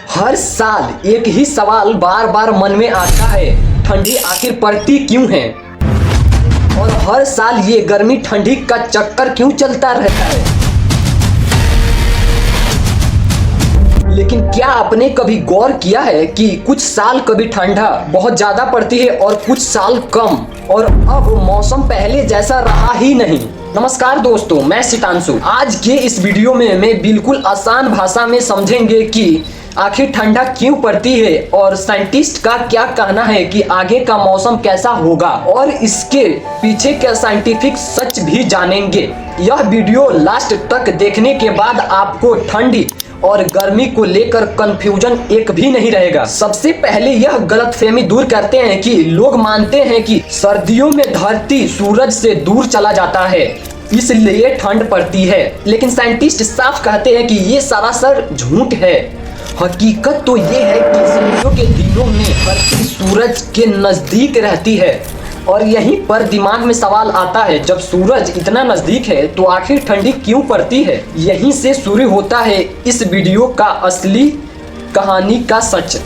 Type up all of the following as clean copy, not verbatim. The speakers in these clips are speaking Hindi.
हर साल एक ही सवाल बार बार मन में आता है, ठंडी आखिर पड़ती क्यों है? और हर साल ये गर्मी ठंडी का चक्कर क्यों चलता रहता है? लेकिन क्या आपने कभी गौर किया है कि कुछ साल कभी ठंडा बहुत ज्यादा पड़ती है और कुछ साल कम, और अब मौसम पहले जैसा रहा ही नहीं। नमस्कार दोस्तों, मैं सितांशु। आज के इस वीडियो में मैं बिल्कुल आसान भाषा में समझेंगे कि आखिर ठंडा क्यों पड़ती है और साइंटिस्ट का क्या कहना है कि आगे का मौसम कैसा होगा, और इसके पीछे का साइंटिफिक सच भी जानेंगे। यह वीडियो लास्ट तक देखने के बाद आपको ठंडी और गर्मी को लेकर कंफ्यूजन एक भी नहीं रहेगा। सबसे पहले यह गलतफहमी दूर करते हैं कि लोग मानते हैं कि सर्दियों में धरती सूरज से दूर चला जाता है, इसलिए ठंड पड़ती है। लेकिन साइंटिस्ट साफ कहते हैं कि ये सरासर झूठ है। हकीकत तो ये है कि सर्दियों के दिनों में धरती सूरज के नजदीक रहती है, और यहीं पर दिमाग में सवाल आता है, जब सूरज इतना नजदीक है तो आखिर ठंडी क्यों पड़ती है? यहीं से शुरू होता है इस वीडियो का असली कहानी का सच।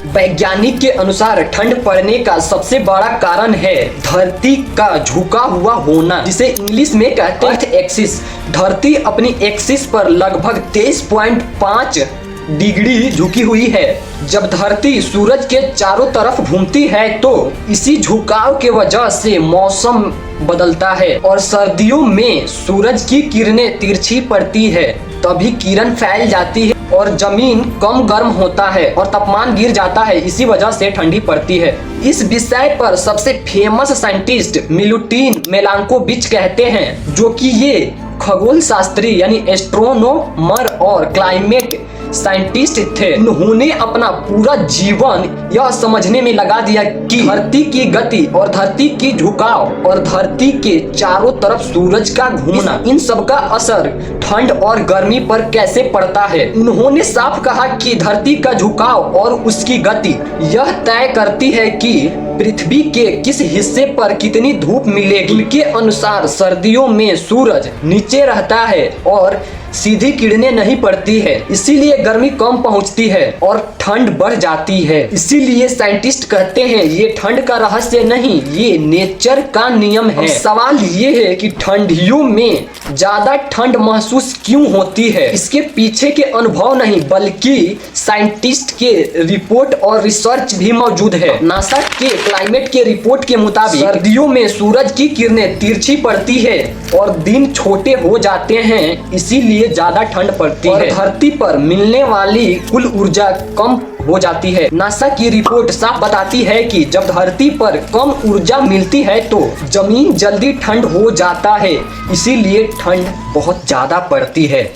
वैज्ञानिक के अनुसार ठंड पड़ने का सबसे बड़ा कारण है धरती का झुका हुआ होना, जिसे इंग्लिश में कहते हैं अर्थ एक्सिस। धरती अपनी एक्सिस पर लगभग 23.5 डिग्री झुकी हुई है। जब धरती सूरज के चारों तरफ घूमती है तो इसी झुकाव के वजह से मौसम बदलता है, और सर्दियों में सूरज की किरणें तिरछी पड़ती है, तभी किरण फैल जाती है और जमीन कम गर्म होता है और तापमान गिर जाता है। इसी वजह से ठंडी पड़ती है। इस विषय पर सबसे फेमस साइंटिस्ट मिलुटिन मेलांकोविच कहते हैं, जो कि ये खगोल शास्त्री यानी एस्ट्रोनोमर और क्लाइमेट साइंटिस्ट थे। उन्होंने अपना पूरा जीवन यह समझने में लगा दिया कि धरती की गति और धरती की झुकाव और धरती के चारों तरफ सूरज का घूमना, इन सब का असर ठंड और गर्मी पर कैसे पड़ता है। उन्होंने साफ कहा कि धरती का झुकाव और उसकी गति यह तय करती है कि पृथ्वी के किस हिस्से पर कितनी धूप मिलेगी। उनके अनुसार सर्दियों में सूरज नीचे रहता है और सीधी किरणें नहीं पड़ती है, इसीलिए गर्मी कम पहुंचती है और ठंड बढ़ जाती है। इसीलिए साइंटिस्ट कहते हैं ये ठंड का रहस्य नहीं, ये नेचर का नियम है। सवाल ये है कि ठंडियों में ज्यादा ठंड महसूस क्यों होती है? इसके पीछे के अनुभव नहीं बल्कि साइंटिस्ट के रिपोर्ट और रिसर्च भी मौजूद है। नासा के क्लाइमेट के रिपोर्ट के मुताबिक सर्दियों में सूरज की किरणें तिरछी पड़ती है और दिन छोटे हो जाते हैं, इसीलिए ज्यादा ठंड पड़ती है। धरती पर मिलने वाली कुल ऊर्जा कम हो जाती है। नासा की रिपोर्ट साफ बताती है कि जब धरती पर कम ऊर्जा मिलती है तो जमीन जल्दी ठंड हो जाता है, इसीलिए ठंड बहुत ज्यादा पड़ती है।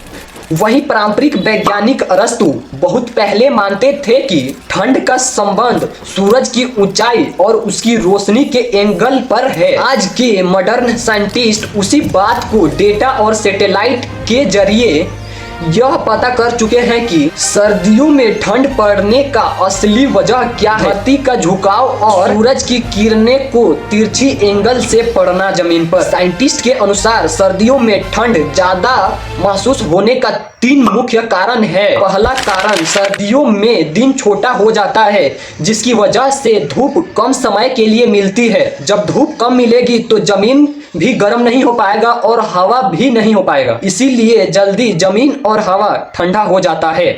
वहीं पारंपरिक वैज्ञानिक अरस्तु बहुत पहले मानते थे कि ठंड का संबंध सूरज की ऊंचाई और उसकी रोशनी के एंगल पर है। आज के मॉडर्न साइंटिस्ट उसी बात को डेटा और सैटेलाइट के जरिए यह पता कर चुके हैं कि सर्दियों में ठंड पड़ने का असली वजह क्या है। धरती का झुकाव और सूरज की किरणें को तिरछी एंगल से पड़ना जमीन पर। साइंटिस्ट के अनुसार सर्दियों में ठंड ज्यादा महसूस होने का 3 मुख्य कारण है। पहला कारण, सर्दियों में दिन छोटा हो जाता है, जिसकी वजह से धूप कम समय के लिए मिलती है। जब धूप कम मिलेगी तो जमीन भी गर्म नहीं हो पाएगा और हवा भी नहीं हो पाएगा, इसीलिए जल्दी जमीन और हवा ठंडा हो जाता है।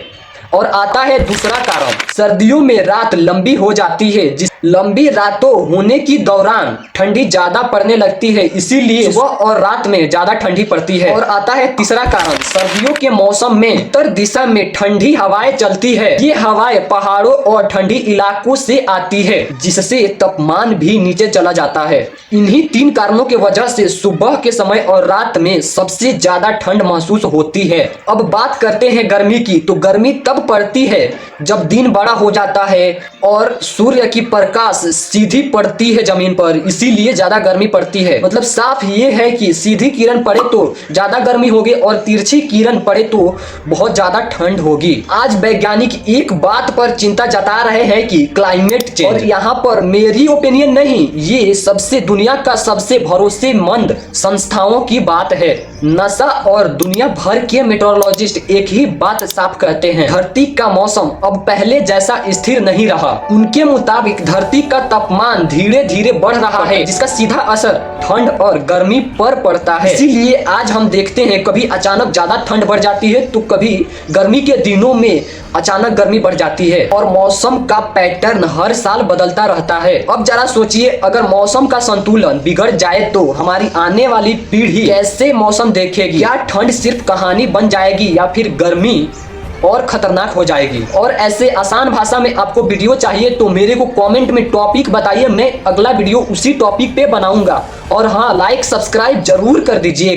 और आता है दूसरा कारण, सर्दियों में रात लंबी हो जाती है, जिस लंबी रातों होने की दौरान ठंडी ज्यादा पड़ने लगती है, इसीलिए सुबह और रात में ज्यादा ठंडी पड़ती है। और आता है तीसरा कारण, सर्दियों के मौसम में उत्तर दिशा में ठंडी हवाएं चलती है। ये हवाएं पहाड़ों और ठंडी इलाकों से आती है, जिससे तापमान भी नीचे चला जाता है। इन्हीं 3 कारणों की वजह से सुबह के समय और रात में सबसे ज्यादा ठंड महसूस होती है। अब बात करते हैं गर्मी की, तो गर्मी तब तब पड़ती है जब दिन बड़ा हो जाता है और सूर्य की प्रकाश सीधी पड़ती है जमीन पर, इसीलिए ज्यादा गर्मी पड़ती है। मतलब साफ ये है कि सीधी किरण पड़े तो ज्यादा गर्मी होगी और तिरछी किरण पड़े तो बहुत ज्यादा ठंड होगी। आज वैज्ञानिक एक बात पर चिंता जता रहे हैं कि क्लाइमेट चेंज, और यहाँ पर मेरी ओपिनियन नहीं, ये सबसे दुनिया का सबसे भरोसेमंद संस्थाओं की बात है। नासा और दुनिया भर के मेट्रोलॉजिस्ट एक ही बात साफ कहते हैं, धरती का मौसम अब पहले जैसा स्थिर नहीं रहा। उनके मुताबिक धरती का तापमान धीरे धीरे बढ़ रहा है, जिसका सीधा असर ठंड और गर्मी पर पड़ता है। इसीलिए आज हम देखते हैं कभी अचानक ज्यादा ठंड बढ़ जाती है तो कभी गर्मी के दिनों में अचानक गर्मी बढ़ जाती है, और मौसम का पैटर्न हर साल बदलता रहता है। अब जरा सोचिए, अगर मौसम का संतुलन बिगड़ जाए तो हमारी आने वाली पीढ़ी कैसे मौसम देखेगी? क्या ठंड सिर्फ कहानी बन जाएगी या फिर गर्मी और खतरनाक हो जाएगी? और ऐसे आसान भाषा में आपको वीडियो चाहिए तो मेरे को कमेंट में टॉपिक बताइए, मैं अगला वीडियो उसी टॉपिक पे बनाऊंगा। और हाँ, लाइक सब्सक्राइब जरूर कर दीजिएगा।